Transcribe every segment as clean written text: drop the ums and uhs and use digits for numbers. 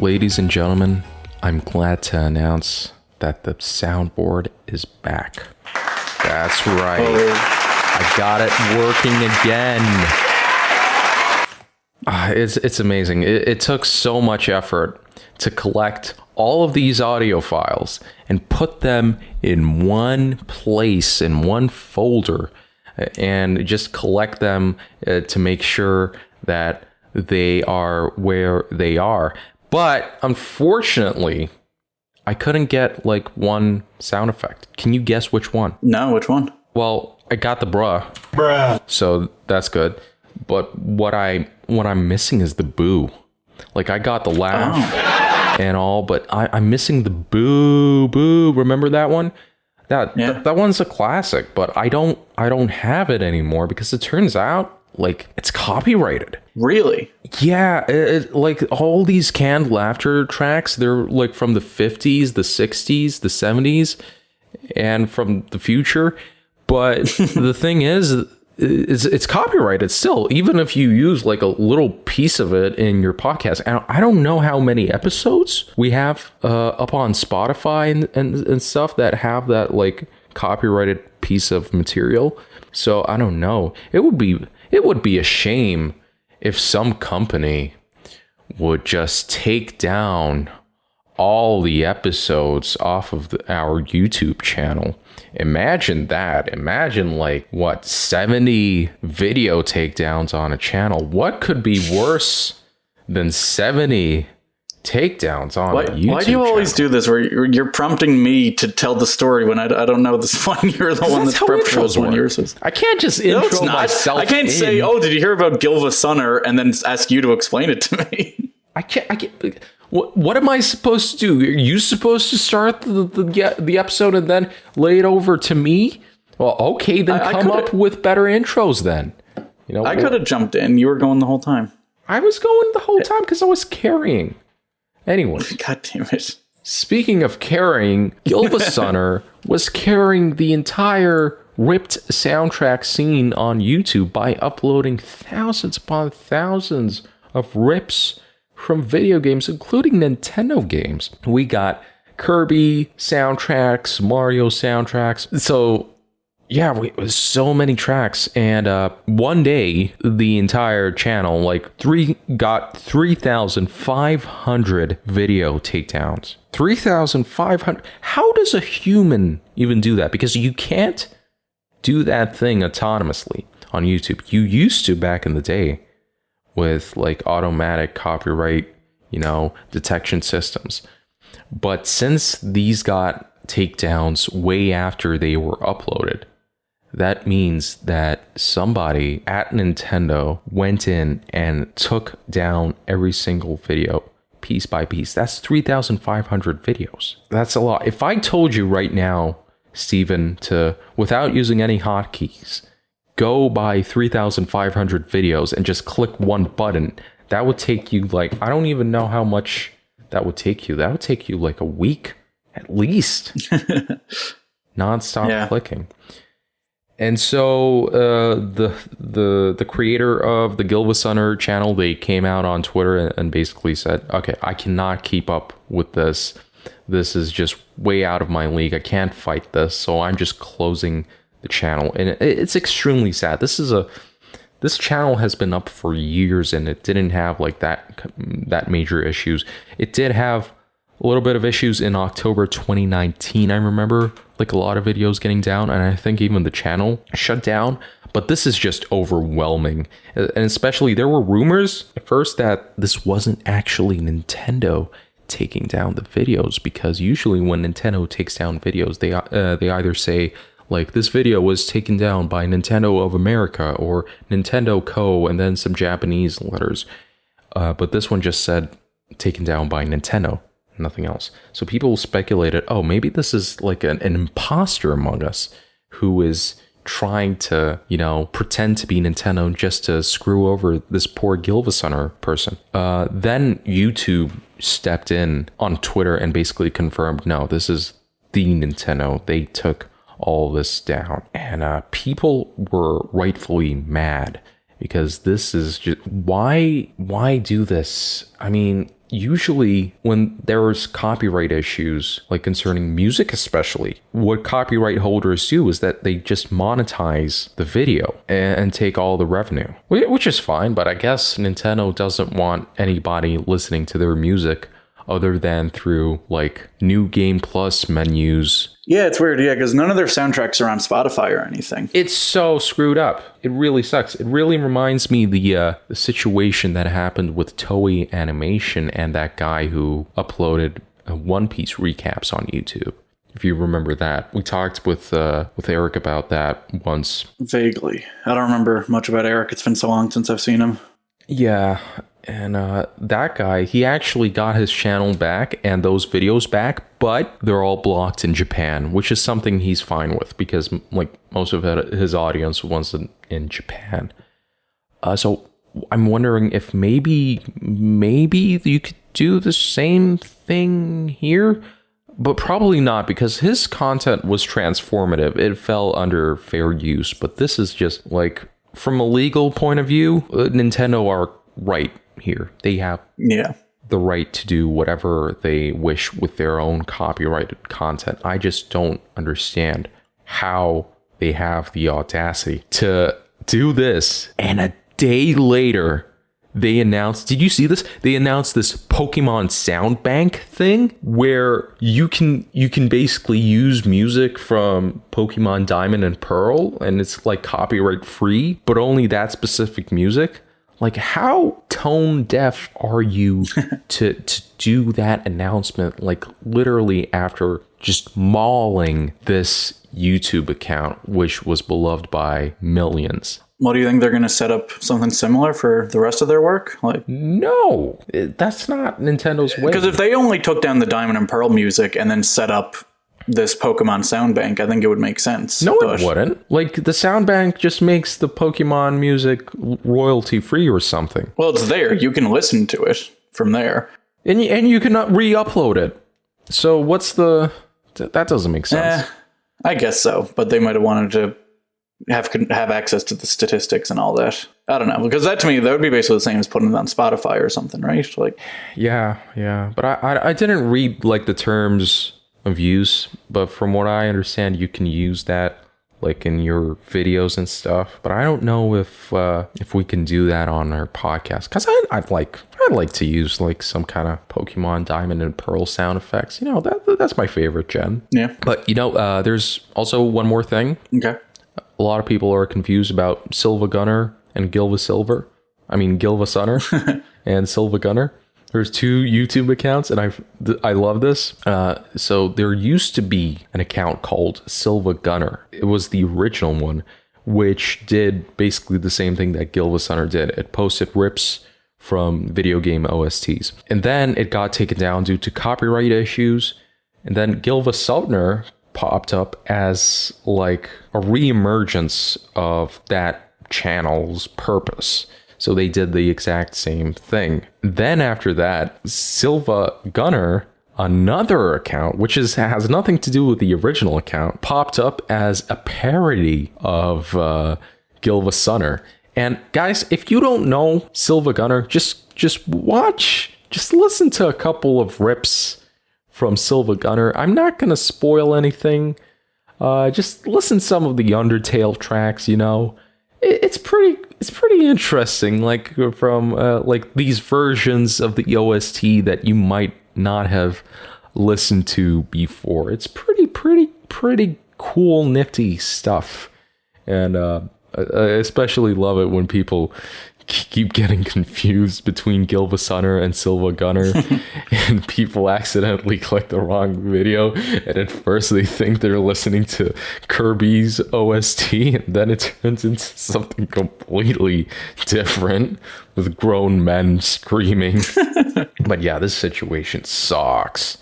Ladies and gentlemen, I'm glad to announce that the soundboard is back. That's right. I got it working again. It's amazing. It took so much effort to collect all of these audio files and put them in one place, in one folder, and just collect them to make sure that they are where they are. But unfortunately, I couldn't get like one sound effect. Can you guess which one? No, which one? Well, I got the bruh. So that's good. But what I'm missing is the boo. Like, I got the laugh and all, but I'm missing the boo. Remember that one? That one's a classic, but I don't have it anymore because it turns out like it's copyrighted. Really? Yeah, like all these canned laughter tracks, they're like from the 50s, the 60s, the 70s, and from the future. But the thing is, it's copyrighted still, even if you use like a little piece of it in your podcast. And I don't know how many episodes we have up on Spotify and stuff that have that like copyrighted piece of material. So I don't know. It would be a shame if some company would just take down all the episodes off of our YouTube channel. Imagine that. Imagine like 70 video takedowns on a channel. What could be worse than 70 takedowns on a YouTube channel? Why do you always do this where you're prompting me to tell the story when I don't know this one? You're the one that's prepped for this one. I can't just intro myself. I can't say, oh, did you hear about GilvaSunner, and then ask you to explain it to me. I can't. What am I supposed to do? Are you supposed to start the episode and then lay it over to me? Well, okay, then come up with better intros then. You know, I could have jumped in. You were going the whole time. I was going the whole time because I was carrying. Anyway. God damn it. Speaking of carrying, GilvaSunner was carrying the entire ripped soundtrack scene on YouTube by uploading thousands upon thousands of rips from video games, including Nintendo games. We got Kirby soundtracks, Mario soundtracks. So yeah, it was so many tracks. And one day, the entire channel got 3,500 video takedowns. 3,500. How does a human even do that? Because you can't do that thing autonomously on YouTube. You used to back in the day with like automatic copyright, detection systems. But since these got takedowns way after they were uploaded, that means that somebody at Nintendo went in and took down every single video piece by piece. That's 3,500 videos. That's a lot. If I told you right now, Steven, without using any hotkeys, go buy 3,500 videos and just click one button, that would take you like, I don't even know how much that would take you. That would take you like a week at least. Non-stop clicking. And so the creator of the GilvaSunner channel, they came out on Twitter and basically said, okay, I cannot keep up with this. This is just way out of my league. I can't fight this. So I'm just closing the channel. And it's extremely sad. This channel has been up for years and it didn't have like that major issues. It did have a little bit of issues in October 2019. I remember like a lot of videos getting down, and I think even the channel shut down. But this is just overwhelming. And especially there were rumors at first that this wasn't actually Nintendo taking down the videos, because usually when Nintendo takes down videos, they either say like this video was taken down by Nintendo of America or Nintendo Co. and then some Japanese letters. But this one just said taken down by Nintendo. Nothing else. So people speculated, oh, maybe this is like an imposter among us who is trying to, pretend to be Nintendo just to screw over this poor GilvaSunner person. Then YouTube stepped in on Twitter and basically confirmed, no, this is the Nintendo. They took all this down. And people were rightfully mad because this is just, why do this? I mean, usually when there's copyright issues, like concerning music especially, what copyright holders do is that they just monetize the video and take all the revenue, which is fine. But I guess Nintendo doesn't want anybody listening to their music other than through like New Game Plus menus. Yeah, it's weird. Yeah, because none of their soundtracks are on Spotify or anything. It's so screwed up. It really sucks. It really reminds me the situation that happened with Toei Animation and that guy who uploaded One Piece recaps on YouTube. If you remember that, we talked with Eric about that once. Vaguely, I don't remember much about Eric. It's been so long since I've seen him. Yeah. And that guy, he actually got his channel back and those videos back, but they're all blocked in Japan, which is something he's fine with because like most of his audience was in Japan. So I'm wondering if maybe you could do the same thing here, but probably not because his content was transformative. It fell under fair use, but this is just like from a legal point of view, Nintendo are right here. They have the right to do whatever they wish with their own copyrighted content. I just don't understand how they have the audacity to do this. And a day later, they announced, did you see this? They announced this Pokemon sound bank thing where you can basically use music from Pokemon Diamond and Pearl and it's like copyright free, but only that specific music. Like, how tone deaf are you to do that announcement, like, literally after just mauling this YouTube account, which was beloved by millions? Well, do you think they're going to set up something similar for the rest of their work? Like, no, that's not Nintendo's way. Because if they only took down the Diamond and Pearl music and then set up this Pokemon sound bank, I think it would make sense. No, it wouldn't. Like, the sound bank just makes the Pokemon music royalty free or something. Well, it's there. You can listen to it from there. And you cannot re-upload it. So what's the... That doesn't make sense. I guess so. But they might have wanted to have access to the statistics and all that. I don't know. Because that, to me, that would be basically the same as putting it on Spotify or something, right? Like, Yeah. But I didn't read, like, the terms of use, but from what I understand, you can use that like in your videos and stuff. But I don't know if we can do that on our podcast, because I'd like to use like some kind of Pokemon Diamond and Pearl sound effects. You know, that's my favorite gen. Yeah. But you know, there's also one more thing. Okay. A lot of people are confused about Silva Gunner and GilvaSunner and Silva Gunner. There's two YouTube accounts, and I love this. So there used to be an account called Silva Gunner. It was the original one, which did basically the same thing that GilvaSunner did. It posted rips from video game OSTs. And then it got taken down due to copyright issues. And then GilvaSunner popped up as like a reemergence of that channel's purpose. So they did the exact same thing. Then after that, Silva Gunner, another account, which has nothing to do with the original account, popped up as a parody of GilvaSunner. And guys, if you don't know Silva Gunner, just listen to a couple of rips from Silva Gunner. I'm not going to spoil anything. Just listen to some of the Undertale tracks, you know. It's pretty interesting, like from like these versions of the OST that you might not have listened to before. It's pretty cool, nifty stuff, and I especially love it when people keep getting confused between GilvaSunner and Silva Gunner, and people accidentally click the wrong video, and at first they think they're listening to Kirby's OST, and then it turns into something completely different with grown men screaming. But yeah, this situation sucks,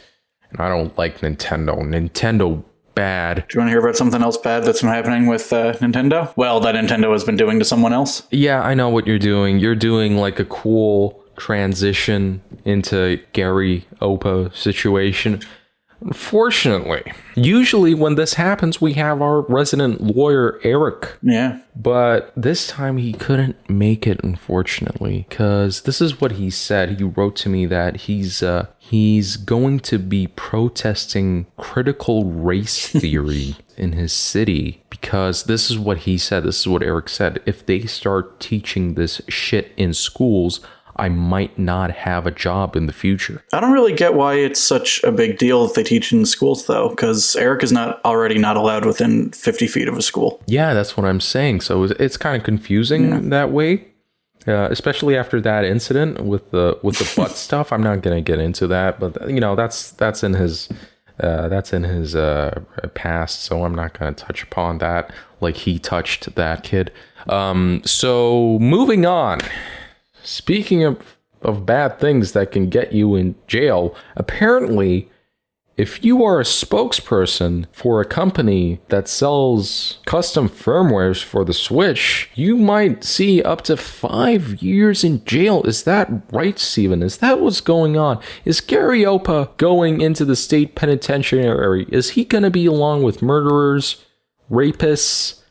and I don't like Nintendo bad. Do you want to hear about something else bad that's been happening with Nintendo? Well, that Nintendo has been doing to someone else? Yeah, I know what you're doing. You're doing like a cool transition into Gary Opa situation. Unfortunately. Usually when this happens, we have our resident lawyer, Eric. Yeah. But this time he couldn't make it, unfortunately, because this is what he said. He wrote to me that he's going to be protesting critical race theory in his city, because this is what he said. This is what Eric said. If they start teaching this shit in schools, I might not have a job in the future. I don't really get why it's such a big deal if they teach in schools, though, because Eric is already not allowed within 50 feet of a school. Yeah, that's what I'm saying. So it's kind of confusing that way, especially after that incident with the butt stuff. I'm not gonna get into that, but that's in his past, so I'm not gonna touch upon that like he touched that kid. So moving on. Speaking of bad things that can get you in jail, apparently, if you are a spokesperson for a company that sells custom firmwares for the Switch, you might see up to 5 years in jail. Is that right, Steven? Is that what's going on? Is Gary Opa going into the state penitentiary? Is he going to be along with murderers, rapists,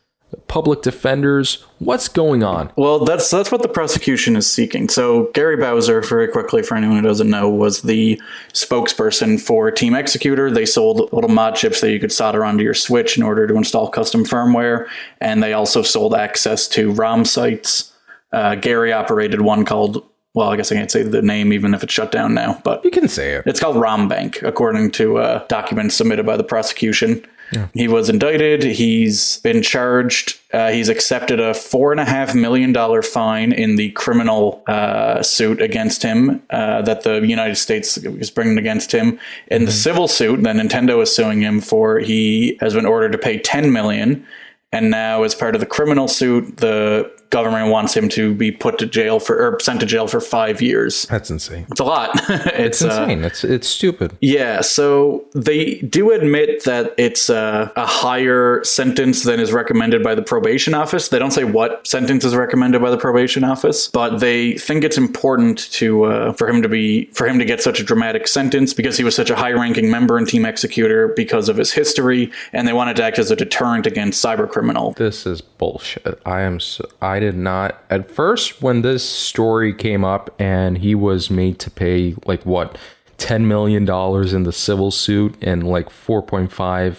public defenders? What's going on? Well, that's what the prosecution is seeking. So Gary Bowser, very quickly for anyone who doesn't know, was the spokesperson for Team Xecuter. They sold little mod chips that you could solder onto your Switch in order to install custom firmware, and they also sold access to ROM sites. Gary operated one called, well, I guess I can't say the name even if it's shut down now, but you can say it. It's called ROM Bank, according to documents submitted by the prosecution. Yeah. He was indicted. He's been charged. He's accepted a $4.5 million fine in the criminal suit against him that the United States is bringing against him. In the civil suit that Nintendo is suing him for, he has been ordered to pay $10 million. And now, as part of the criminal suit, the government wants him to be sent to jail for 5 years. That's insane. It's a lot. It's insane. It's stupid. Yeah. So they do admit that it's a higher sentence than is recommended by the probation office. They don't say what sentence is recommended by the probation office, but they think it's important for him to get such a dramatic sentence because he was such a high-ranking member in Team Xecuter because of his history, and they wanted to act as a deterrent against cybercriminals. This is bullshit. I did not, at first when this story came up and he was made to pay like what, $10 million in the civil suit and like $4.5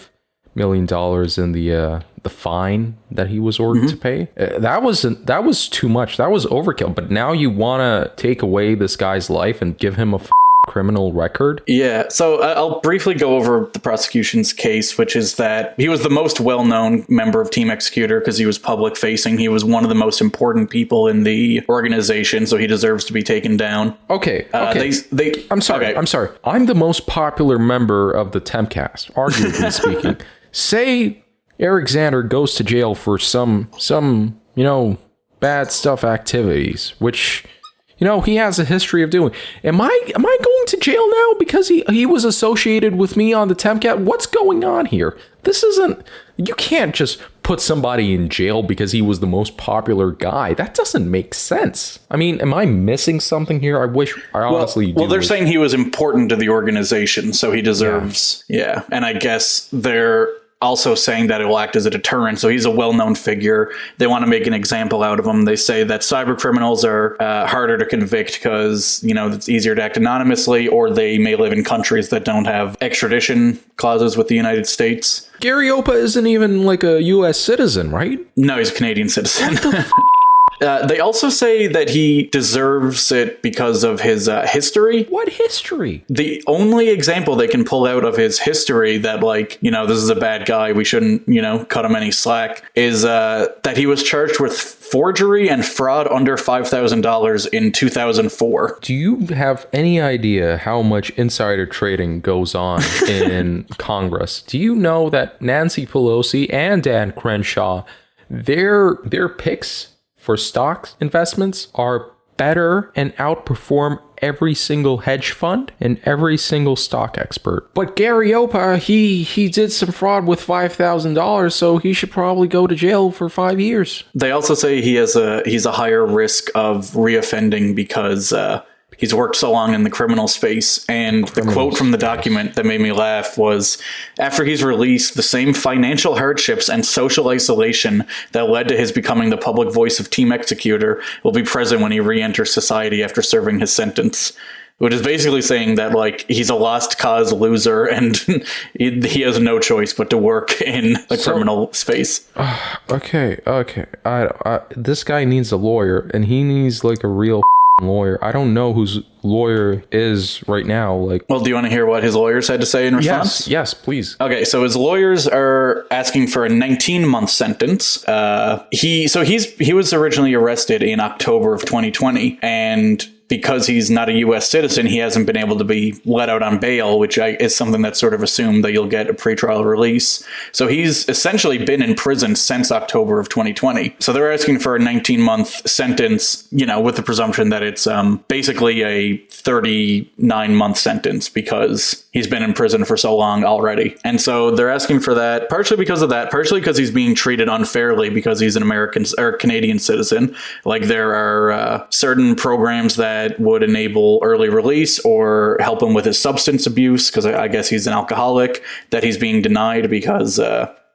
million in the fine that he was ordered to pay. That was too much. That was overkill. But now you want to take away this guy's life and give him a criminal record? Yeah, so I'll briefly go over the prosecution's case, which is that he was the most well-known member of Team Xecuter because he was public-facing. He was one of the most important people in the organization, so he deserves to be taken down. Okay. I'm sorry. Okay. I'm sorry. I'm the most popular member of the Tempcast, arguably speaking. Say Eric Zander goes to jail for some bad stuff activities, which he has a history of doing. Am I going to jail now because he was associated with me on the Tempcast? What's going on here? You can't just put somebody in jail because he was the most popular guy. That doesn't make sense. I mean, am I missing something here? I honestly do. Well, they're saying he was important to the organization, so he deserves, yeah. And I guess they're also saying that it will act as a deterrent. So he's a well-known figure. They want to make an example out of him. They say that cyber criminals are harder to convict because, it's easier to act anonymously, or they may live in countries that don't have extradition clauses with the United States. Gary Opa isn't even like a U.S. citizen, right? No, he's a Canadian citizen. They also say that he deserves it because of his history. What history? The only example they can pull out of his history that, this is a bad guy, we shouldn't, cut him any slack, is that he was charged with forgery and fraud under $5,000 in 2004. Do you have any idea how much insider trading goes on in Congress? Do you know that Nancy Pelosi and Dan Crenshaw, their picks for stocks investments are better and outperform every single hedge fund and every single stock expert? But Gary Opa, he did some fraud with $5,000, so he should probably go to jail for 5 years. They also say he's a higher risk of reoffending because he's worked so long in the criminal space. And the quote from the document that made me laugh was, after he's released, the same financial hardships and social isolation that led to his becoming the public voice of Team Xecuter will be present when he re-enters society after serving his sentence. Which is basically saying that, like, he's a lost cause loser and he has no choice but to work in the criminal space. Okay. This guy needs a lawyer, and he needs, like, a real lawyer. I don't know whose lawyer is right now. Like, well, do you want to hear what his lawyers had to say in response? Yes, please. Okay, so his lawyers are asking for a 19-month sentence. He was originally arrested in October of 2020, and because he's not a U.S. citizen, he hasn't been able to be let out on bail, which is something that's sort of assumed that you'll get a pretrial release. So he's essentially been in prison since October of 2020. So they're asking for a 19-month sentence, with the presumption that it's basically a 39-month sentence because he's been in prison for so long already. And so they're asking for that, partially because of that, partially because he's being treated unfairly because he's an American or Canadian citizen. Like, there are certain programs that would enable early release or help him with his substance abuse, because I guess he's an alcoholic, that he's being denied because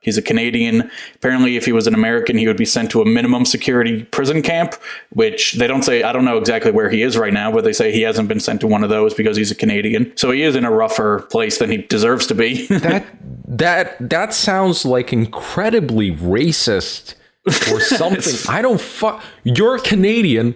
he's a Canadian. Apparently, if he was an American, he would be sent to a minimum security prison camp, which they don't say. I don't know exactly where he is right now, but they say he hasn't been sent to one of those because he's a Canadian. So he is in a rougher place than he deserves to be. That sounds like incredibly racist or something. You're Canadian,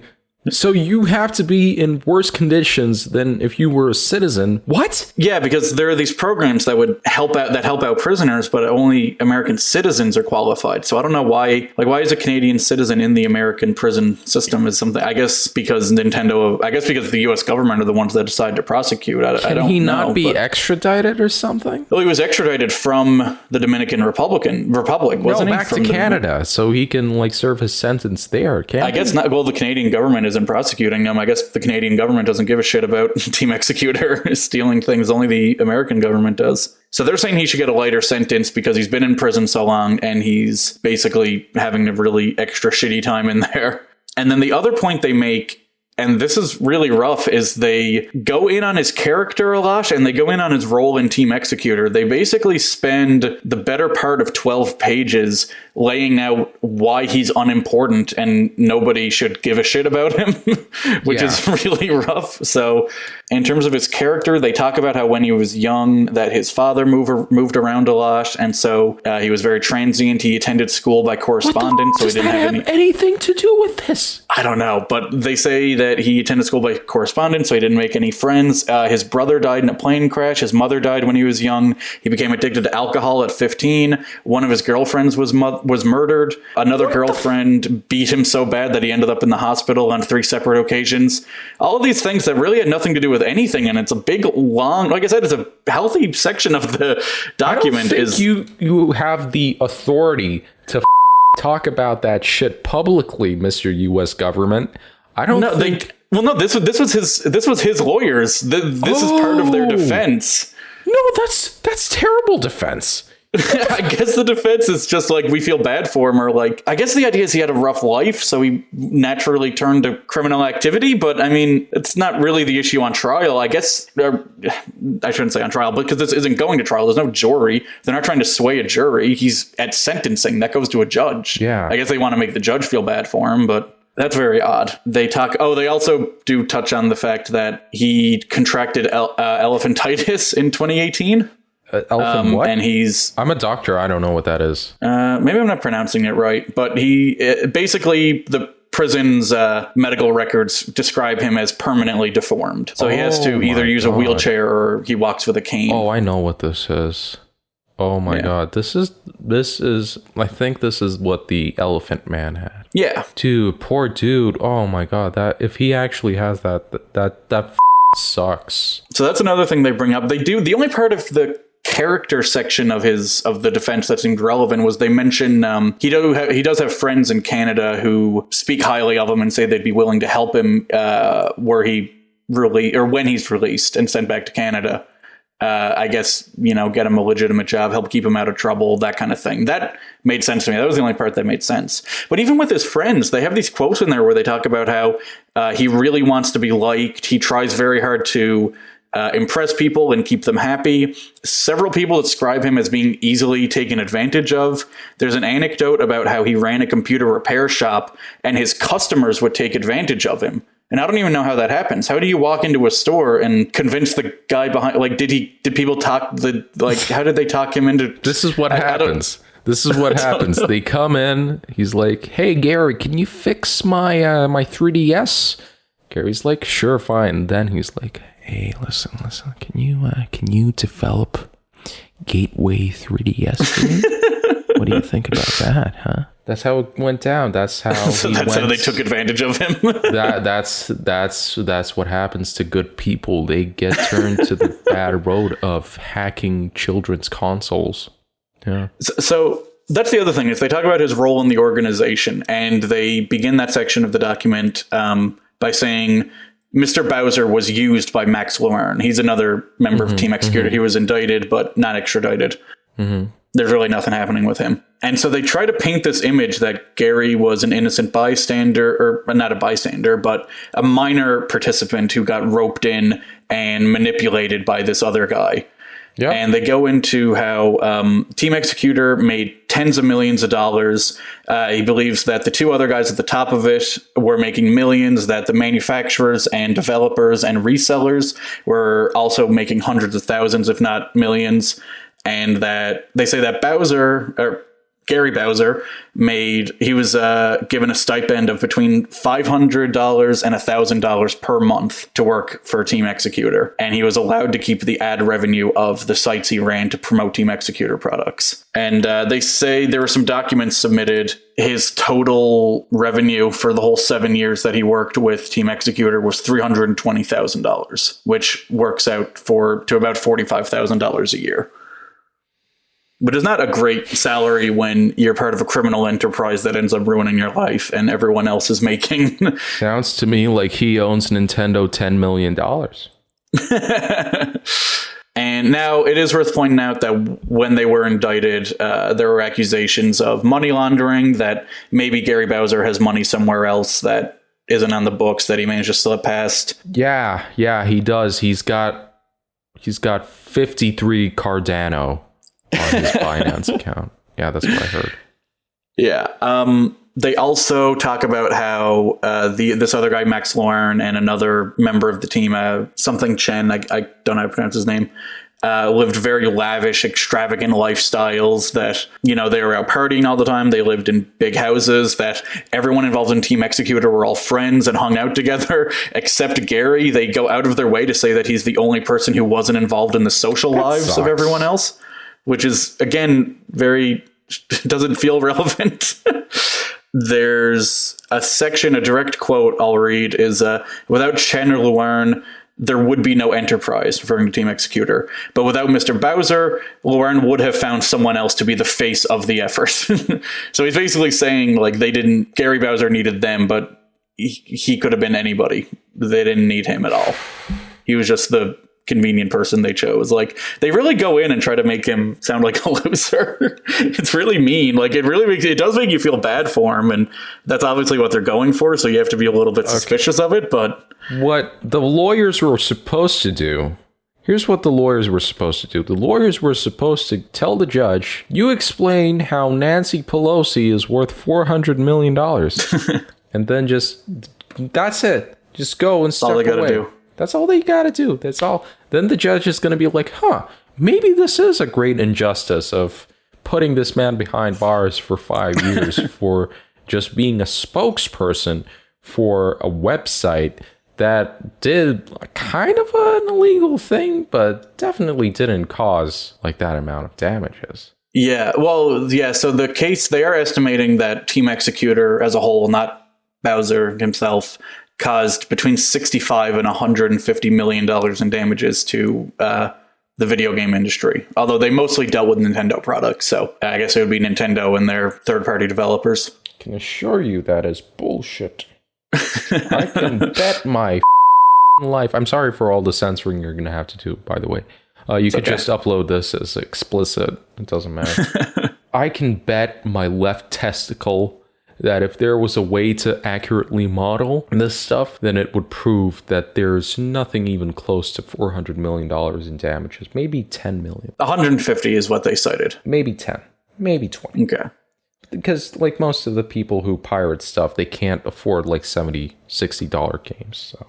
so you have to be in worse conditions than if you were a citizen. What? Yeah, because there are these programs that would help out prisoners, but only American citizens are qualified. So I don't know why. Like, why is a Canadian citizen in the American prison system is something? I guess because the U.S. government are the ones that decide to prosecute. I don't know. Can he not be extradited or something? Well, he was extradited from the Dominican Republic, wasn't he? Back to Canada, so he can serve his sentence there. I guess not. Well, the Canadian government isn't prosecuting him. I guess the Canadian government doesn't give a shit about Team Xecuter stealing things. Only the American government does. So they're saying he should get a lighter sentence because he's been in prison so long and he's basically having a really extra shitty time in there. And then the other point they make, and this is really rough, is they go in on his character a lot and they go in on his role in Team Xecuter. They basically spend the better part of 12 pages laying out why he's unimportant and nobody should give a shit about him, which is really rough. So in terms of his character, they talk about how when he was young that his father moved around a lot, and so he was very transient. He attended school by correspondence, so he didn't have anything to do with this. I don't know, but they say that he attended school by correspondence, so he didn't make any friends. His brother died in a plane crash. His mother died when he was young. He became addicted to alcohol at 15. One of his girlfriends was murdered. Another girlfriend beat him so bad that he ended up in the hospital on 3 separate occasions. All of these things that really had nothing to do with anything, and it's a big, long, like I said, it's a healthy section of the document. I don't think you have the authority to talk about that shit publicly, Mr. U.S. government. I don't think. This was his lawyers. This is part of their defense. No, that's terrible defense. I guess the defense is just we feel bad for him, or I guess the idea is he had a rough life, so he naturally turned to criminal activity. But I mean, it's not really the issue on trial. I guess I shouldn't say on trial, because this isn't going to trial. There's no jury. They're not trying to sway a jury. He's at sentencing. That goes to a judge. Yeah. I guess they want to make the judge feel bad for him, but that's very odd. They also do touch on the fact that he contracted elephantitis in 2018. What? And I'm a doctor. I don't know what that is. Maybe I'm not pronouncing it right, but basically the prison's medical records describe him as permanently deformed. So he has to either use a wheelchair or he walks with a cane. Oh, I know what this is. Oh my God. This is, I think this is what the Elephant Man had. Yeah. Dude, poor dude. Oh my God. That, if he actually has that sucks. So that's another thing they bring up. The only part of the character section of the defense that seemed relevant was they mention he does have friends in Canada who speak highly of him and say they'd be willing to help him when he's released and sent back to Canada. I guess, get him a legitimate job, help keep him out of trouble, that kind of thing. That made sense to me. That was the only part that made sense. But even with his friends, they have these quotes in there where they talk about how he really wants to be liked. He tries very hard to impress people and keep them happy. Several people describe him as being easily taken advantage of. There's an anecdote about how he ran a computer repair shop and his customers would take advantage of him. And I don't even know how that happens. How do you walk into a store and convince the guy behind? Like, did people talk how did they talk him into? This is what happens. This is what happens. They come in. He's like, "Hey, Gary, can you fix my my 3DS?" Gary's like, "Sure, fine." Then he's like, "Hey, listen. Can you develop Gateway 3DS for me? What do you think about that, huh?" That's how it went down. That's how how they took advantage of him. That's what happens to good people. They get turned to the bad road of hacking children's consoles. Yeah. So that's the other thing, is they talk about his role in the organization, and they begin that section of the document by saying Mr. Bowser was used by Max Lauren. He's another member of Team Xecuter. He was indicted, but not extradited. There's really nothing happening with him. And so they try to paint this image that Gary was an innocent bystander, or not a bystander, but a minor participant who got roped in and manipulated by this other guy. Yeah. And they go into how Team Xecuter made tens of millions of dollars. He believes that the two other guys at the top of it were making millions, that the manufacturers and developers and resellers were also making hundreds of thousands, if not millions. And that they say that Gary Bowser he was given a stipend of between $500 and $1,000 per month to work for Team Xecuter. And he was allowed to keep the ad revenue of the sites he ran to promote Team Xecuter products. And they say there were some documents submitted. His total revenue for the whole 7 years that he worked with Team Xecuter was $320,000, which works out to about $45,000 a year. But it's not a great salary when you're part of a criminal enterprise that ends up ruining your life and everyone else is making. Sounds to me like he owns Nintendo $10 million. And now it is worth pointing out that when they were indicted, there were accusations of money laundering, that maybe Gary Bowser has money somewhere else that isn't on the books that he managed to slip past. Yeah, he does. He's got 53 Cardano on his Binance account. Yeah, that's what I heard. Yeah. They also talk about how this other guy, Max Lauren, and another member of the team, something Chen, I don't know how to pronounce his name, lived very lavish, extravagant lifestyles, that, they were out partying all the time. They lived in big houses, that everyone involved in Team Xecuter were all friends and hung out together, except Gary. They go out of their way to say that he's the only person who wasn't involved in the social lives of everyone else, which is, again, doesn't feel relevant. There's a section, a direct quote I'll read is, without Chen or Luan, there would be no enterprise, referring to Team Xecuter. But without Mr. Bowser, Luan would have found someone else to be the face of the effort. So he's basically saying, like, Gary Bowser needed them, but he could have been anybody. They didn't need him at all. He was just the convenient person they chose. Like, they really go in and try to make him sound like a loser. It's really mean. Like, it does make you feel bad for him, and that's obviously what they're going for, so you have to be a little bit suspicious of it. But what the lawyers were supposed to do, here's what the lawyers were supposed to do. The lawyers were supposed to tell the judge, you explain how Nancy Pelosi is worth $400 million. And then that's it. Just go and step away. That's all they gotta do. That's all they gotta do. That's all. Then the judge is gonna be like, maybe this is a great injustice of putting this man behind bars for 5 years for just being a spokesperson for a website that did kind of an illegal thing, but definitely didn't cause like that amount of damages. Yeah, well, yeah, so the case, they are estimating that Team Xecuter as a whole, not Bowser himself, caused between $65 and $150 million in damages to the video game industry. Although they mostly dealt with Nintendo products, so I guess it would be Nintendo and their third-party developers. I can assure you that is bullshit. I can bet my life. I'm sorry for all the censoring you're going to have to do, by the way. You could just upload this as explicit. It doesn't matter. I can bet my left testicle that if there was a way to accurately model this stuff, then it would prove that there's nothing even close to $400 million in damages. Maybe 10 million. 150 is what they cited. Maybe 10. Maybe 20. Okay. Because like most of the people who pirate stuff, they can't afford like $70, $60 games. So.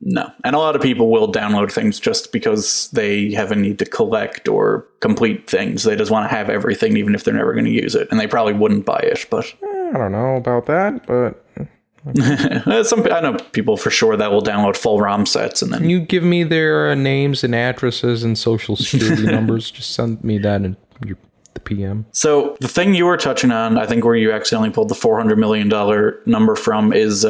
No. And a lot of people will download things just because they have a need to collect or complete things. They just want to have everything, even if they're never going to use it. And they probably wouldn't buy it, but... I don't know about that, but... I know people for sure that will download full ROM sets and then... Can you give me their names and addresses and social security numbers? Just send me that in the PM. So the thing you were touching on, I think where you accidentally pulled the $400 million number from is...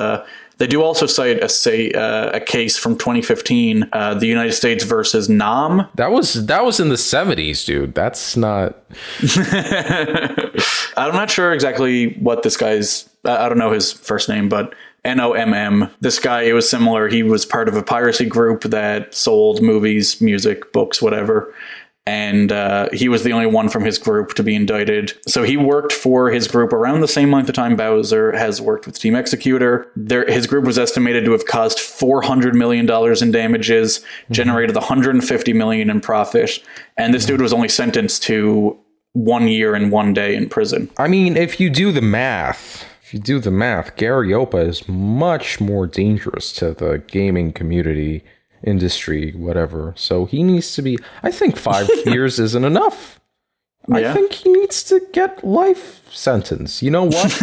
They do also cite a case from 2015, the United States versus Nam. That was in the 70s, dude. That's not... I'm not sure exactly what this guy's... I don't know his first name, but NOMM. This guy, it was similar. He was part of a piracy group that sold movies, music, books, whatever. And he was the only one from his group to be indicted. So he worked for his group around the same length of time Bowser has worked with Team Xecuter. His group was estimated to have caused $400 million in damages, generated $150 million in profit. And this dude was only sentenced to 1 year and 1 day in prison. I mean, if you do the math, Gary Opa is much more dangerous to the gaming community, industry, whatever. So he needs to be... I think 5 years isn't enough. Yeah. I think he needs to get life sentence. You know what?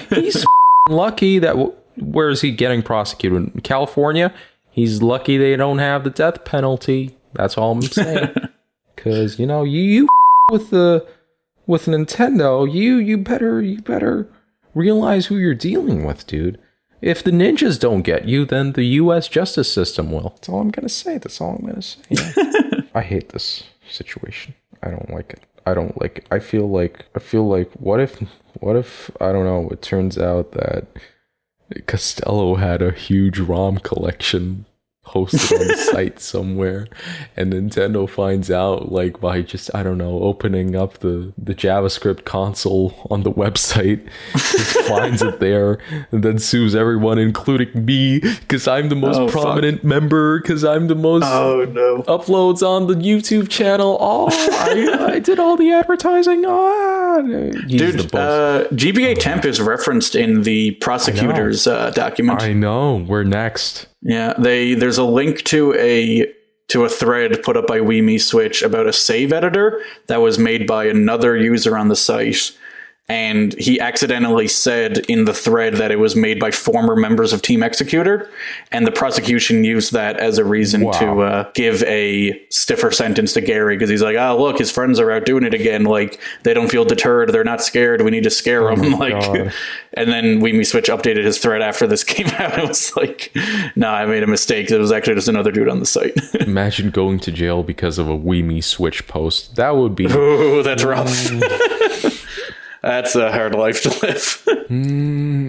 He's lucky that... Where is he getting prosecuted? In California? He's lucky they don't have the death penalty. That's all I'm saying. Because, you with Nintendo, you better realize who you're dealing with, dude. If the ninjas don't get you, then the U.S. justice system will. That's all I'm going to say. Yeah. I hate this situation. I don't like it. I feel like, what if, I don't know, it turns out that Costello had a huge ROM collection hosted on the site somewhere, and Nintendo finds out like by just, I don't know, opening up the JavaScript console on the website, just finds it there and then sues everyone, including me, because I'm the most prominent member, because I'm the most uploads on the YouTube channel. I did all the advertising. Dude, GBA Temp is referenced in the prosecutor's document. I know. We're next. Yeah, there's a link to a thread put up by WeMeSwitch about a save editor that was made by another user on the site. And he accidentally said in the thread that it was made by former members of Team Xecuter, and the prosecution used that as a reason to give a stiffer sentence to Gary, because he's like, look, his friends are out doing it again. Like, they don't feel deterred. They're not scared. We need to scare them. And then WeMeSwitch updated his thread after this came out. It was like, I made a mistake. It was actually just another dude on the site. Imagine going to jail because of a WeMeSwitch post. That would be... Ooh, that's rough. That's a hard life to live.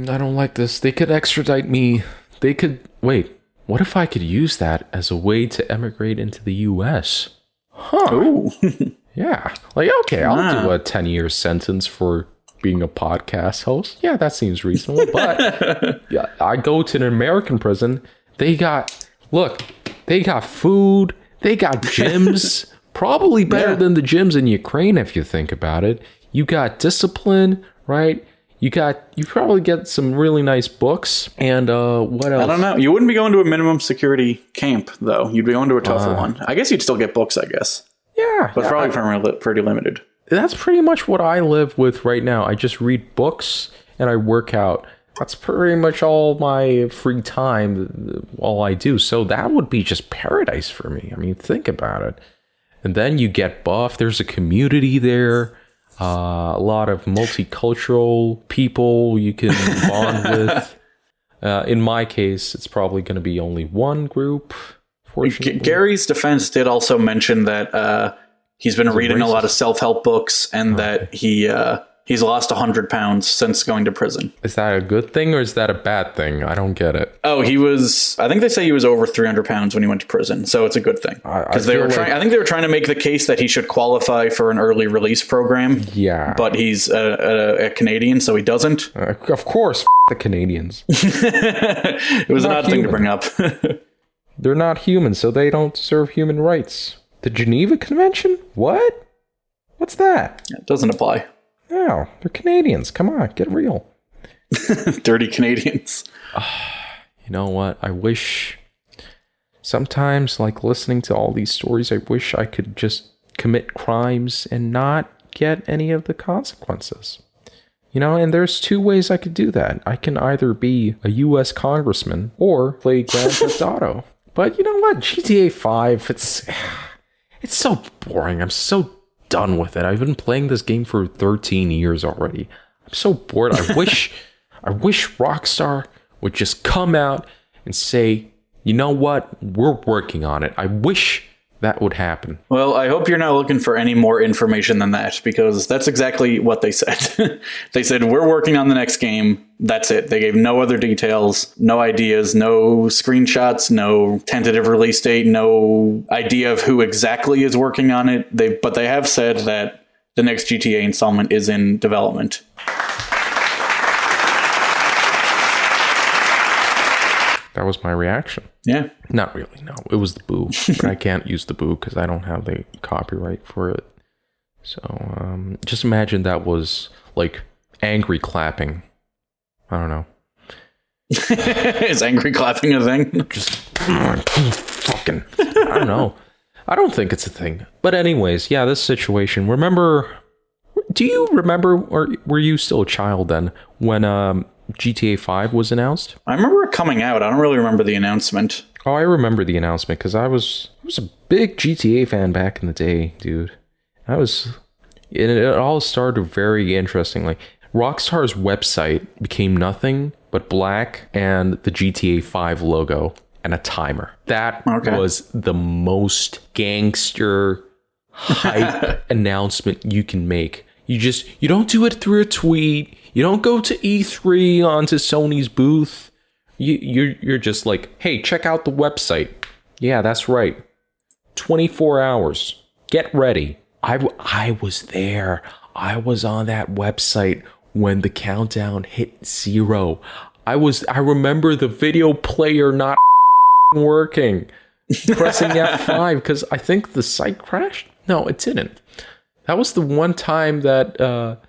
I don't like this. They could extradite me. Wait, what if I could use that as a way to emigrate into the U.S.? Huh. Ooh. Yeah. Like, okay, I'll do a 10-year sentence for being a podcast host. Yeah, that seems reasonable. But yeah, I go to an American prison. They got food. They got gyms. Probably better than the gyms in Ukraine, if you think about it. You got discipline, right? You probably get some really nice books. And what else? I don't know. You wouldn't be going to a minimum security camp, though. You'd be going to a tougher one. I guess you'd still get books, I guess. Yeah. But probably pretty limited. That's pretty much what I live with right now. I just read books and I work out. That's pretty much all my free time, all I do. So that would be just paradise for me. I mean, think about it. And then you get buff. There's a community there. A lot of multicultural people you can bond with. In my case, it's probably going to be only one group, fortunately. Gary's defense did also mention that he's been reading a lot of self-help books, and that he He's lost 100 pounds since going to prison. Is that a good thing or is that a bad thing? I don't get it. Oh, I think they say he was over 300 pounds when he went to prison. So it's a good thing. Because I think they were trying to make the case that he should qualify for an early release program. Yeah. But he's a Canadian, so he doesn't. Of course, the Canadians. It was an odd thing to bring up. They're not human, so they don't deserve human rights. The Geneva Convention? What? What's that? It doesn't apply. No, they're Canadians. Come on, get real. Dirty Canadians. You know what? I wish sometimes, like listening to all these stories, I wish I could just commit crimes and not get any of the consequences. You know, and there's two ways I could do that. I can either be a U.S. congressman or play Grand Theft Auto. But you know what? GTA 5, it's so boring. I'm so done with it. I've been playing this game for 13 years already. I'm so bored. I wish Rockstar would just come out and say, you know what? We're working on it. I wish that would happen. Well, I hope you're not looking for any more information than that, because that's exactly what they said. They said, we're working on the next game. That's it. They gave no other details, no ideas, no screenshots, no tentative release date, no idea of who exactly is working on it. But they have said that the next GTA installment is in development. That was my reaction. Yeah. Not really, no. It was the boo. But I can't use the boo because I don't have the copyright for it. So, just imagine that was like angry clapping. I don't know. Is angry clapping a thing? Just fucking, I don't know. I don't think it's a thing. But anyways, yeah, this situation. Do you remember, or were you still a child then, when GTA 5 was announced? I remember it coming out. I don't really remember the announcement. Oh, I remember the announcement because I was a big GTA fan back in the day, dude. It all started very interestingly. Rockstar's website became nothing but black and the GTA 5 logo and a timer. That was the most gangster hype announcement you can make. You don't do it through a tweet. You don't go to E3 onto Sony's booth. You're just like, hey, check out the website. Yeah, that's right. 24 hours. Get ready. I was there. I was on that website when the countdown hit 0. I remember the video player not working. Pressing F5 because I think the site crashed. No, it didn't. That was the one time that a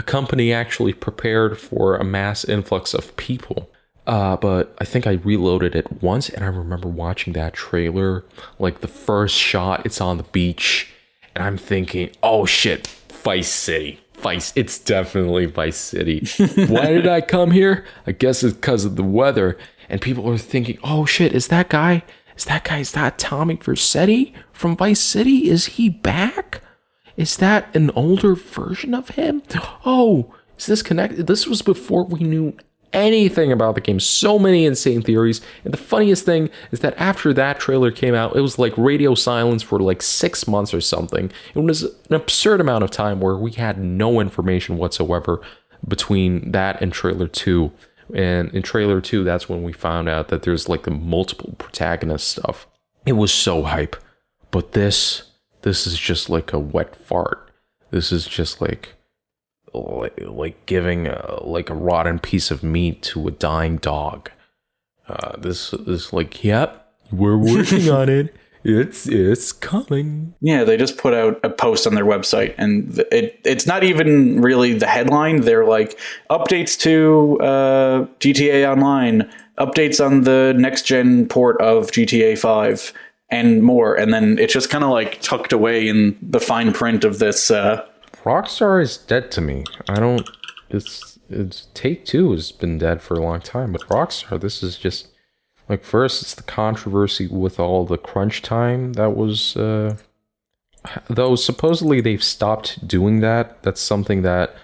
company actually prepared for a mass influx of people. But I think I reloaded it once, and I remember watching that trailer. Like the first shot, it's on the beach, and I'm thinking, oh shit, Vice City. It's definitely Vice City. Why did I come here? I guess it's because of the weather. And people are thinking, oh shit, is that Tommy Vercetti from Vice City? Is he back? Is that an older version of him? Oh, is this connected? This was before we knew anything about the game. So many insane theories. And the funniest thing is that after that trailer came out, it was like radio silence for like 6 months or something. It was an absurd amount of time where we had no information whatsoever between that and trailer 2. And in trailer 2, that's when we found out that there's like the multiple protagonist stuff. It was so hype. But this is just like a wet fart. This is just like giving like a rotten piece of meat to a dying dog. This is like, yep, we're working on it. It's coming. Yeah, they just put out a post on their website, and it's not even really the headline. They're like, updates to GTA Online, updates on the next gen port of GTA 5, and more. And then it's just kind of like tucked away in the fine print of this. Rockstar is dead to me. It's Take-Two has been dead for a long time, but Rockstar, this is just like, first it's the controversy with all the crunch time that was, though supposedly they've stopped doing that. That's something that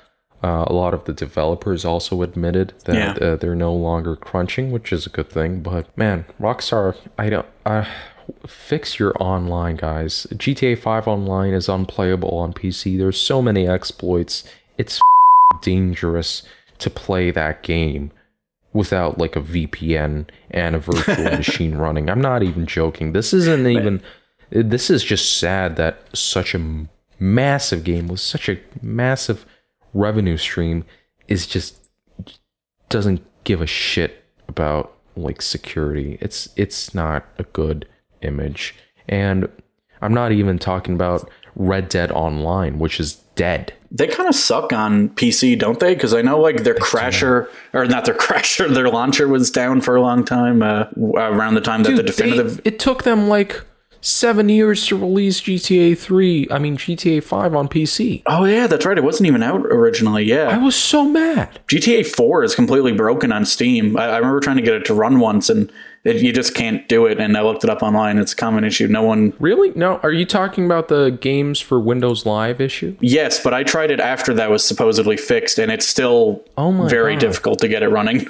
a lot of the developers also admitted that they're no longer crunching, which is a good thing. But man, Rockstar, fix your online, guys. GTA 5 Online is unplayable on PC. There's so many exploits. It's dangerous to play that game without like a VPN and a virtual machine running. I'm not even joking. This isn't even... This is just sad that such a massive game with such a massive revenue stream is just doesn't give a shit about like security. It's not a good image. And I'm not even talking about Red Dead Online, which is dead. They kind of suck on PC, don't they? Because I know like their their launcher was down for a long time around the time that the definitive... It took them like 7 years to release GTA 5 on PC. Oh yeah, that's right. It wasn't even out originally. Yeah. I was so mad. GTA 4 is completely broken on Steam. I remember trying to get it to run once and you just can't do it. And I looked it up online. It's a common issue. No one... Really? No. Are you talking about the games for Windows Live issue? Yes, but I tried it after that was supposedly fixed and it's still very difficult to get it running.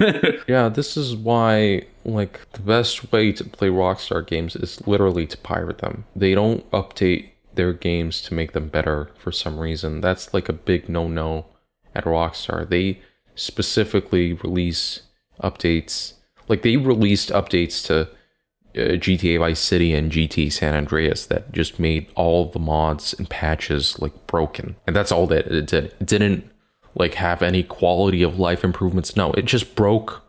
Yeah, this is why like the best way to play Rockstar games is literally to pirate them. They don't update their games to make them better for some reason. That's like a big no-no at Rockstar. They specifically release updates. Like they released updates to GTA Vice City and GTA San Andreas that just made all the mods and patches like broken. And that's all that it did. It didn't like have any quality of life improvements. No, it just broke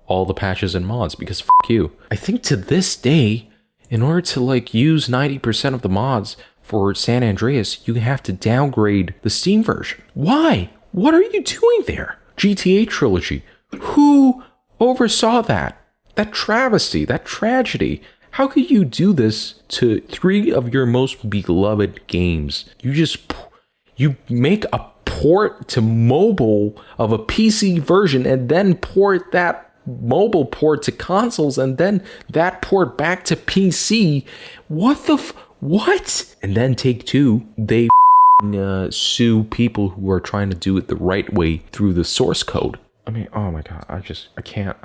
all the patches and mods because fuck you. I think to this day, in order to like use 90% of the mods for San Andreas, you have to downgrade the Steam version. Why? What are you doing there? GTA Trilogy. Who oversaw that? That travesty, that tragedy. How could you do this to 3 of your most beloved games? You make a port to mobile of a PC version and then port that mobile port to consoles and then that port back to PC. What? And then Take-Two, they sue people who are trying to do it the right way through the source code. I mean, oh my god, I can't.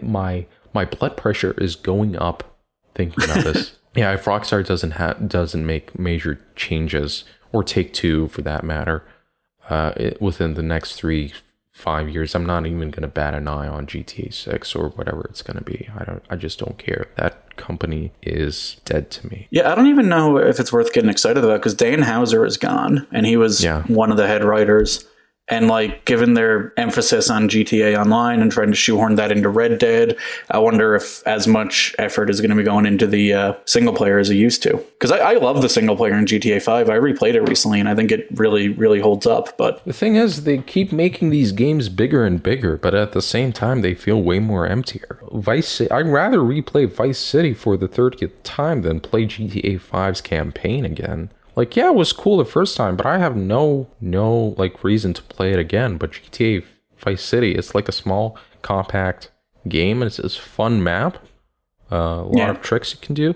My blood pressure is going up thinking about this. Yeah, if Rockstar doesn't make major changes, or Take-Two for that matter, within the next 3-5 years, I'm not even gonna bat an eye on GTA 6 or whatever it's gonna be. I just don't care. That company is dead to me. Yeah, I don't even know if it's worth getting excited about because Dan Houser is gone, and he was one of the head writers. And like, given their emphasis on GTA Online and trying to shoehorn that into Red Dead, I wonder if as much effort is going to be going into the single player as it used to. Because I love the single player in GTA 5. I replayed it recently, and I think it really, really holds up. But the thing is, they keep making these games bigger and bigger, but at the same time, they feel way more emptier. I'd rather replay Vice City for the 30th time than play GTA 5's campaign again. Like, yeah, it was cool the first time, but I have no like reason to play it again. But GTA Vice City, it's like a small, compact game, and it's a fun map. A lot of tricks you can do.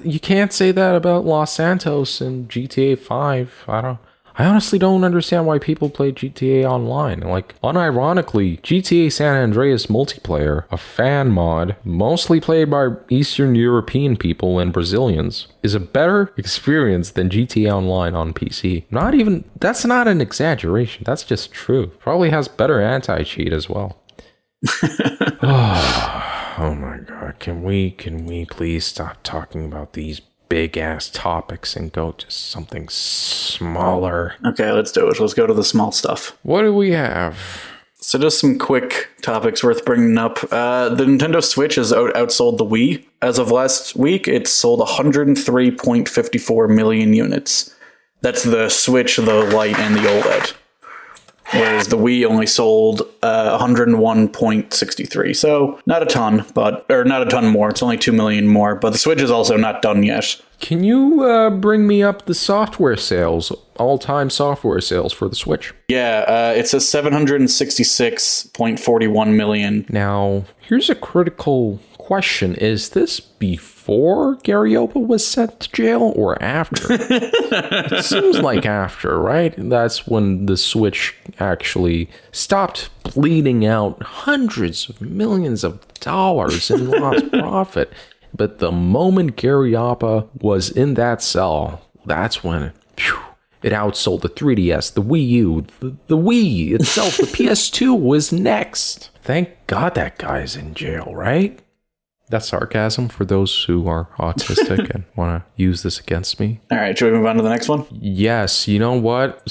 You can't say that about Los Santos and GTA 5. I honestly don't understand why people play GTA Online. Like, unironically, GTA San Andreas multiplayer, a fan mod, mostly played by Eastern European people and Brazilians, is a better experience than GTA Online on PC. That's not an exaggeration, that's just true. Probably has better anti-cheat as well. Oh my god, can we please stop talking about these big ass topics and go to something smaller? Okay, let's do it. Let's go to the small stuff. What do we have? So just some quick topics worth bringing up. The Nintendo Switch has outsold the Wii. As of last week, it sold 103.54 million units. That's the Switch, the Lite, and the OLED. Whereas the Wii only sold 101.63. So not a ton, not a ton more. It's only 2 million more. But the Switch is also not done yet. Can you bring me up the software sales, all-time software sales for the Switch? Yeah, it says 766.41 million. Now, here's a critical question. Is this before Gary Opa was sent to jail or after? It seems like after, right? That's when the Switch actually stopped bleeding out hundreds of millions of dollars in lost profit. But the moment Gary Opa was in that cell, that's when It outsold the 3DS, the Wii U, the Wii itself. The PS2 was next. Thank God that guy's in jail, right? That's sarcasm for those who are autistic and want to use this against me. All right, should we move on to the next one? Yes, you know what?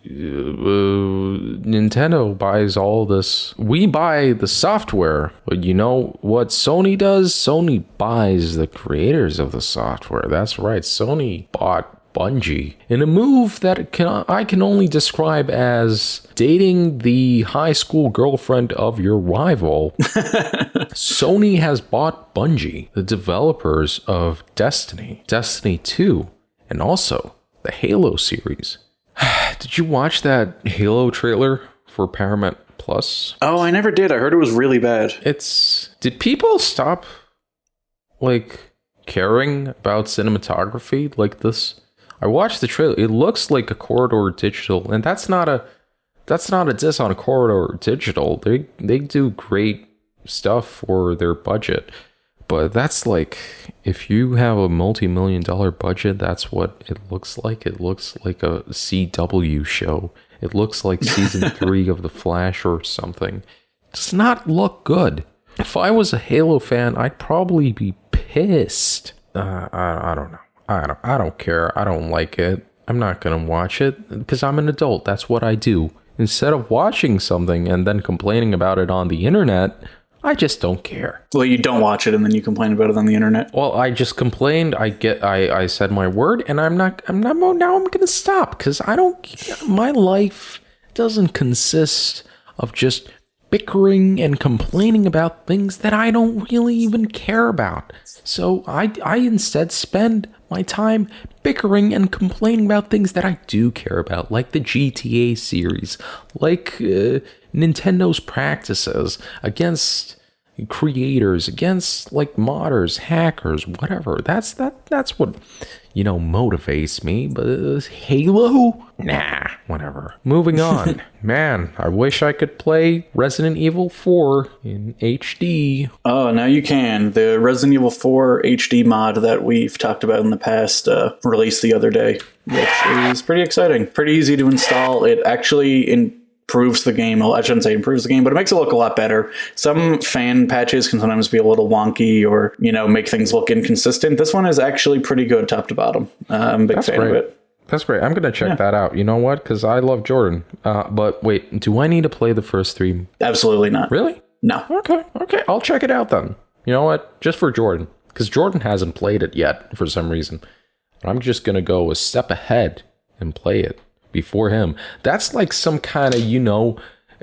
Nintendo buys all this. We buy the software, but you know what Sony does? Sony buys the creators of the software. That's right. Sony bought Bungie in a move that I can only describe as dating the high school girlfriend of your rival. Sony has bought Bungie, the developers of Destiny, Destiny 2, and also the Halo series. Did you watch that Halo trailer for Paramount Plus? Oh, I never did. I heard it was really bad. Did people stop, caring about cinematography like this? I watched the trailer. It looks like a Corridor Digital, and that's not a diss on Corridor Digital. They do great stuff for their budget. But that's if you have a multi-million-dollar budget, that's what it looks like. It looks like a CW show. It looks like season 3 of The Flash or something. It does not look good. If I was a Halo fan, I'd probably be pissed. I don't know. I don't care. I don't like it. I'm not going to watch it because I'm an adult. That's what I do. Instead of watching something and then complaining about it on the internet, I just don't care. Well, you don't watch it and then you complain about it on the internet. Well, I just complained. I said my word, and now I'm going to stop because my life doesn't consist of just bickering and complaining about things that I don't really even care about. So I instead spend my time bickering and complaining about things that I do care about, like the GTA series, like Nintendo's practices against creators, against modders, hackers, whatever. That's what motivates me. But Halo, nah, whatever. Moving on. Man, I wish I could play Resident Evil 4 in HD. Oh, now you can. The Resident Evil 4 HD mod that we've talked about in the past released the other day, which is pretty exciting. Pretty easy to install. It actually improves the game. Well, I shouldn't say improves the game, but it makes it look a lot better. Some fan patches can sometimes be a little wonky or, make things look inconsistent. This one is actually pretty good top to bottom. I'm a big fan of it. That's great. I'm going to check that out. You know what? Because I love Jordan. But wait, do I need to play the first 3? Absolutely not. Really? No. Okay. I'll check it out then. You know what? Just for Jordan. Because Jordan hasn't played it yet for some reason. I'm just going to go a step ahead and play it before him. That's like some kind of,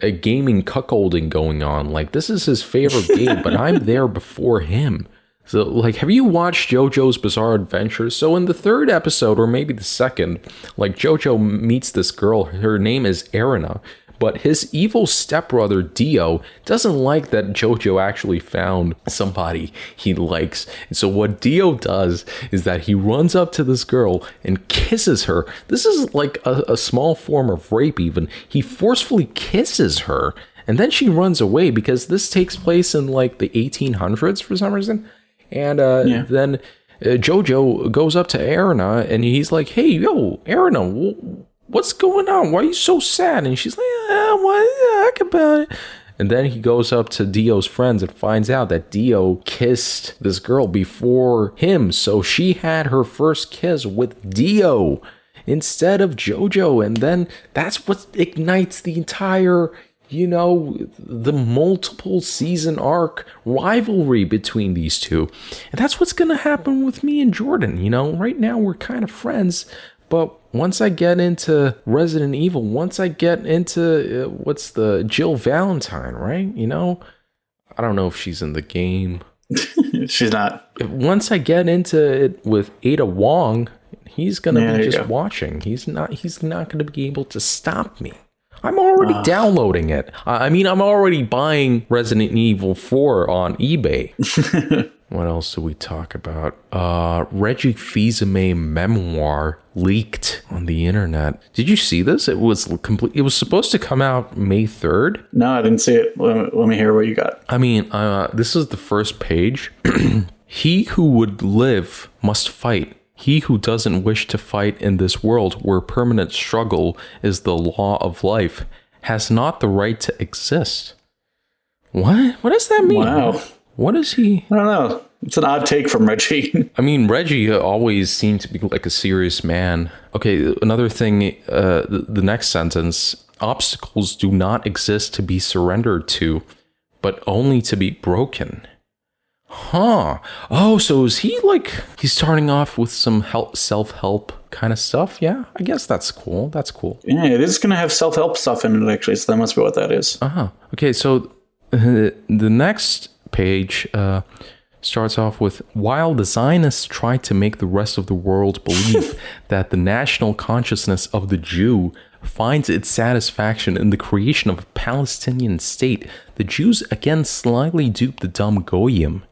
a gaming cuckolding going on. This is his favorite game, but I'm there before him. So, have you watched JoJo's Bizarre Adventure? So in the 3rd episode, or maybe the 2nd, JoJo meets this girl. Her name is Erina, but his evil stepbrother, Dio, doesn't like that JoJo actually found somebody he likes. And so what Dio does is that he runs up to this girl and kisses her. This is a small form of rape even. He forcefully kisses her, and then she runs away because this takes place in the 1800s for some reason. And then JoJo goes up to Erina and he's like, "Hey, yo, Erina, what's going on? Why are you so sad?" And she's like, "What about it?" And then he goes up to Dio's friends and finds out that Dio kissed this girl before him. So she had her first kiss with Dio instead of JoJo. And then that's what ignites the entire the multiple season arc rivalry between these two. And that's what's going to happen with me and Jordan. Right now we're kind of friends, but once I get into Resident Evil, once I get into what's the Jill Valentine, right? I don't know if she's in the game. She's not. Once I get into it with Ada Wong, he's going to be just watching. He's not going to be able to stop me. I'm already downloading it. I'm already buying Resident Evil 4 on eBay. What else do we talk about? Reggie Fils-Aime memoir leaked on the internet. Did you see this? It was complete. It was supposed to come out May 3rd. No, I didn't see it. Let me hear what you got. This is the first page. He who would live must fight. He who doesn't wish to fight in this world where permanent struggle is the law of life has not the right to exist. What? What does that mean? Wow. What is he? I don't know. It's an odd take from Reggie. I mean, Reggie always seemed to be like a serious man. Okay, another thing, the next sentence, obstacles do not exist to be surrendered to, but only to be broken. Huh. Oh, so is he like, he's starting off with some self-help kind of stuff? Yeah, I guess that's cool. That's cool. Yeah, it is going to have self-help stuff in it, actually, so that must be what that is. Uh-huh. Okay, so the next page starts off with, while the Zionists try to make the rest of the world believe that the national consciousness of the Jew finds its satisfaction in the creation of a Palestinian state, the Jews again slyly dupe the dumb Goyim.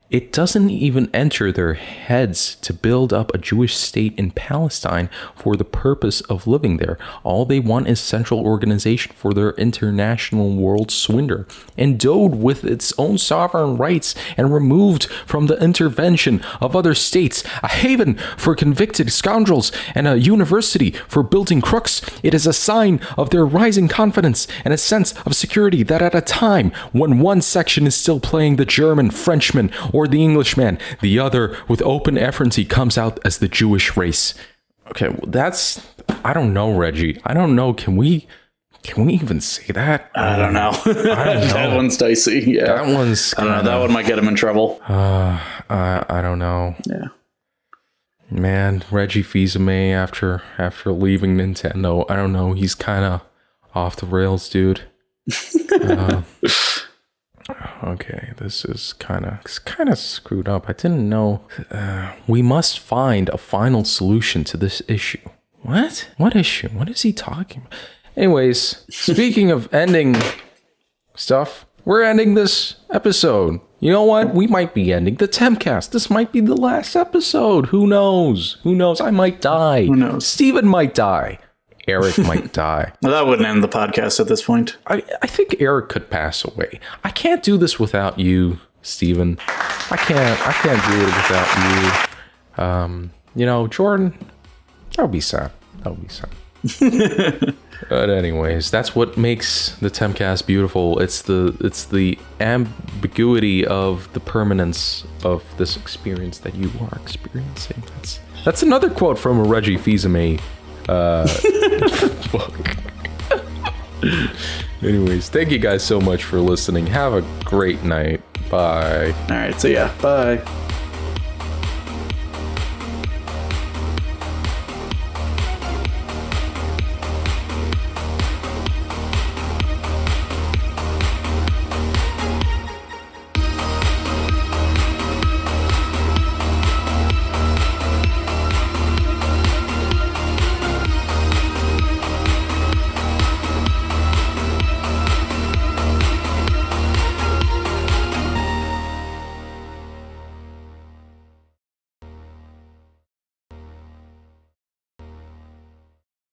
It doesn't even enter their heads to build up a Jewish state in Palestine for the purpose of living there. All they want is central organization for their international world swindler, endowed with its own sovereign rights and removed from the intervention of other states, a haven for convicted scoundrels and a university for building crooks. It is a sign of their rising confidence and a sense of security that at a time when one section is still playing the German, Frenchman, or the Englishman, the other with open effrontery comes out as the Jewish race. Okay, well, that's, I don't know, Reggie. I don't know. Can we even say that? I don't know. I don't know. That one's dicey. Yeah. That one's I don't know. That one might get him in trouble. I don't know. Yeah. Man, Reggie Fils-Aime after leaving Nintendo, I don't know. He's kind of off the rails, dude. Okay, this is kind of screwed up. I didn't know. We must find a final solution to this issue. What? What issue? What is he talking about? Anyways, speaking of ending stuff, we're ending this episode. You know what? We might be ending the Tempcast. This might be the last episode. Who knows? Who knows? I might die. Who knows? Steven might die. Eric might die. Well, that wouldn't end the podcast at this point. I think Eric could pass away. I can't do this without you, Steven. I can't do it without you. You know, Jordan, that would be sad. That would be sad. But anyways, that's what makes the Tempcast beautiful. It's the ambiguity of the permanence of this experience that you are experiencing. That's another quote from a Reggie Fils-Aime book. Anyways, thank you guys so much for listening. Have a great night. Bye. All right, see ya. Bye.